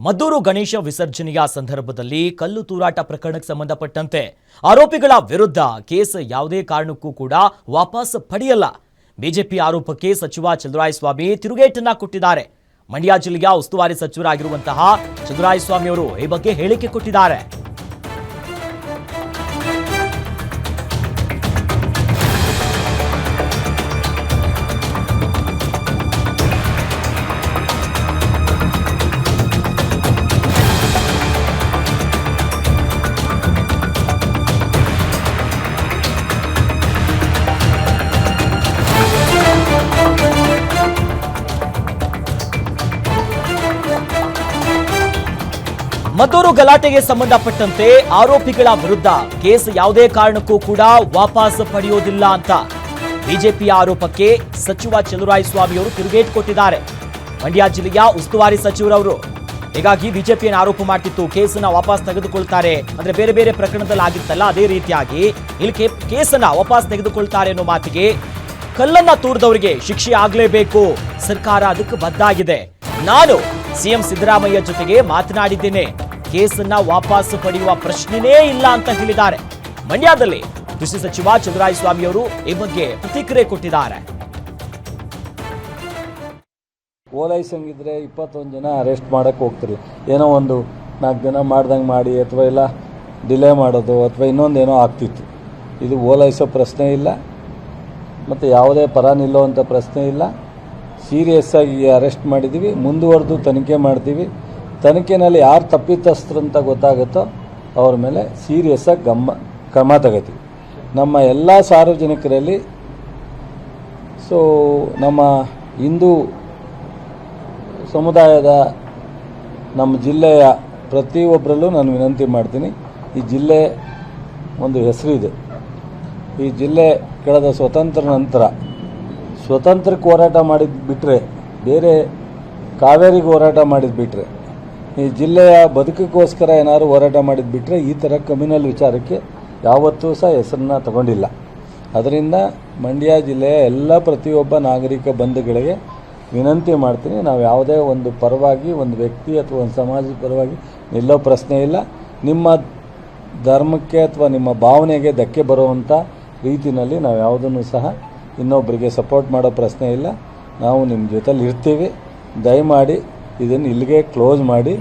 ಮದ್ದೂರು ಗಣೇಶ ವಿಸರ್ಜನೆಯ ಸಂದರ್ಭದಲ್ಲಿ ಕಲ್ಲು ತೂರಾಟ ಪ್ರಕರಣಕ್ಕೆ ಸಂಬಂಧಪಟ್ಟಂತೆ ಆರೋಪಿಗಳ ವಿರುದ್ಧ ಕೇಸ್ ಯಾವುದೇ ಕಾರಣಕ್ಕೂ ಕೂಡ ವಾಪಸ್ ಪಡೆಯಲ್ಲ. ಬಿಜೆಪಿ ಆರೋಪಕ್ಕೆ ಸಚಿವ ಚಲುವರಾಯಸ್ವಾಮಿ ತಿರುಗೇಟನ್ನ ಕೊಟ್ಟಿದ್ದಾರೆ. ಮಂಡ್ಯ ಜಿಲ್ಲೆಯ ಉಸ್ತುವಾರಿ ಸಚಿವರಾಗಿರುವಂತಹ ಚಲುವರಾಯಸ್ವಾಮಿ ಅವರು ಈ ಬಗ್ಗೆ ಹೇಳಿಕೆ ಕೊಟ್ಟಿದ್ದಾರೆ. ಮದ್ದೂರು ಗಲಾಟೆಗೆ ಸಂಬಂಧಪಟ್ಟಂತೆ ಆರೋಪಿಗಳ ವಿರುದ್ಧ ಕೇಸ್ ಯಾವುದೇ ಕಾರಣಕ್ಕೂ ಕೂಡ ವಾಪಸ್ ಪಡೆಯೋದಿಲ್ಲ ಅಂತ ಬಿಜೆಪಿಯ ಆರೋಪಕ್ಕೆ ಸಚಿವ ಚಲುವರಾಯಸ್ವಾಮಿ ಅವರು ತಿರುಗೇಟು ಕೊಟ್ಟಿದ್ದಾರೆ. ಮಂಡ್ಯ ಜಿಲ್ಲೆಯ ಉಸ್ತುವಾರಿ ಸಚಿವರವರು ಹೀಗಾಗಿ ಬಿಜೆಪಿಯನ್ನು ಆರೋಪ ಮಾಡ್ತಿತ್ತು, ಕೇಸನ್ನ ವಾಪಸ್ ತೆಗೆದುಕೊಳ್ತಾರೆ ಅಂದ್ರೆ ಬೇರೆ ಬೇರೆ ಪ್ರಕರಣದಲ್ಲಿ ಆಗಿತ್ತಲ್ಲ ಅದೇ ರೀತಿಯಾಗಿ ಇಲ್ಲಿ ಕೇಸನ್ನ ವಾಪಸ್ ತೆಗೆದುಕೊಳ್ತಾರೆ ಅನ್ನೋ ಮಾತಿಗೆ ಕಲ್ಲನ್ನ ತೂರಿದವರಿಗೆ ಶಿಕ್ಷೆ ಆಗಲೇಬೇಕು, ಸರ್ಕಾರ ಅದಕ್ಕೆ ಬದ್ಧಾಗಿದೆ. ನಾನು ಸಿಎಂ ಸಿದ್ದರಾಮಯ್ಯ ಜೊತೆಗೆ ಮಾತನಾಡಿದ್ದೇನೆ, ಕೇಸನ್ನ ವಾಪಸ್ ಪಡೆಯುವ ಪ್ರಶ್ನೆನೇ ಇಲ್ಲ ಅಂತ ಹೇಳಿದ್ದಾರೆ. ಮಂಡ್ಯದಲ್ಲಿ ಕೃಷಿ ಸಚಿವ ಚಲುವರಾಯಸ್ವಾಮಿ ಅವರು ಈ ಬಗ್ಗೆ ಪ್ರತಿಕ್ರಿಯೆ ಕೊಟ್ಟಿದ್ದಾರೆ. ಓಲೈಸಂಗಿದ್ರೆ 21 ಜನ ಅರೆಸ್ಟ್ ಮಾಡಕ್ಕೆ ಹೋಗ್ತಿರಲಿಲ್ಲ. ಏನೋ ಒಂದು 4 ಜನ ಮಾಡ್ದಂಗೆ ಮಾಡಿ ಅಥವಾ ಇಲ್ಲ ಡಿಲೇ ಮಾಡೋದು ಅಥವಾ ಇನ್ನೊಂದೇನೋ ಆಗ್ತಿತ್ತು. ಇದು ಓಲೈಸೋ ಪ್ರಶ್ನೆ ಇಲ್ಲ ಮತ್ತು ಯಾವುದೇ ಪರ ನಿಲ್ಲುವಂಥ ಪ್ರಶ್ನೆ ಇಲ್ಲ. ಸೀರಿಯಸ್ ಆಗಿ ಅರೆಸ್ಟ್ ಮಾಡಿದ್ದೀವಿ, ಮುಂದುವರೆದು ತನಿಖೆ ಮಾಡ್ತೀವಿ. ತನಿಖೆಯಲ್ಲಿ ಯಾರು ತಪ್ಪಿತಸ್ಥರು ಅಂತ ಗೊತ್ತಾಗುತ್ತೋ ಅವ್ರ ಮೇಲೆ ಸೀರಿಯಸ್ ಆಗಿ ಕ್ರಮ ತಗೋತೀವಿ. ನಮ್ಮ ಎಲ್ಲ ಸಾರ್ವಜನಿಕರಲ್ಲಿ ನಮ್ಮ ಹಿಂದೂ ಸಮುದಾಯದ ನಮ್ಮ ಜಿಲ್ಲೆಯ ಪ್ರತಿಯೊಬ್ಬರಲ್ಲೂ ನಾನು ವಿನಂತಿ ಮಾಡ್ತೀನಿ. ಈ ಜಿಲ್ಲೆ ಒಂದು ಹೆಸರಿದೆ. ಈ ಜಿಲ್ಲೆ ಕಳೆದ ಸ್ವತಂತ್ರ ನಂತರ ಸ್ವತಂತ್ರಕ್ಕೆ ಹೋರಾಟ ಮಾಡಿದ್ದು ಬಿಟ್ಟರೆ, ಬೇರೆ ಕಾವೇರಿಗೆ ಹೋರಾಟ ಮಾಡಿದ್ದು ಬಿಟ್ಟರೆ, ಈ ಜಿಲ್ಲೆಯ ಬದುಕಿಗೋಸ್ಕರ ಏನಾದ್ರು ಹೋರಾಟ ಮಾಡಿದ್ದು ಬಿಟ್ಟರೆ ಈ ಥರ ಕಮ್ಯುನಲ್ ವಿಚಾರಕ್ಕೆ ಯಾವತ್ತೂ ಸಹ ಹೆಸರನ್ನ ತಗೊಂಡಿಲ್ಲ. ಅದರಿಂದ ಮಂಡ್ಯ ಜಿಲ್ಲೆಯ ಎಲ್ಲ ಪ್ರತಿಯೊಬ್ಬ ನಾಗರಿಕ ಬಂಧುಗಳಿಗೆ ವಿನಂತಿ ಮಾಡ್ತೀನಿ, ನಾವು ಯಾವುದೇ ಒಂದು ಪರವಾಗಿ ಒಂದು ವ್ಯಕ್ತಿ ಅಥವಾ ಒಂದು ಸಮಾಜದ ಪರವಾಗಿ ನಿಲ್ಲೋ ಪ್ರಶ್ನೆ ಇಲ್ಲ. ನಿಮ್ಮ ಧರ್ಮಕ್ಕೆ ಅಥವಾ ನಿಮ್ಮ ಭಾವನೆಗೆ ಧಕ್ಕೆ ಬರುವಂಥ ರೀತಿಯಲ್ಲಿ ನಾವು ಯಾವುದನ್ನು ಸಹ ಇನ್ನೊಬ್ಬರಿಗೆ ಸಪೋರ್ಟ್ ಮಾಡೋ ಪ್ರಶ್ನೆ ಇಲ್ಲ. ನಾವು ನಿಮ್ಮ ಜೊತೆಲಿ ಇರ್ತೀವಿ. ದಯಮಾಡಿ ಇದನ್ನು ಇಲ್ಲಿಗೆ ಕ್ಲೋಸ್ ಮಾಡಿ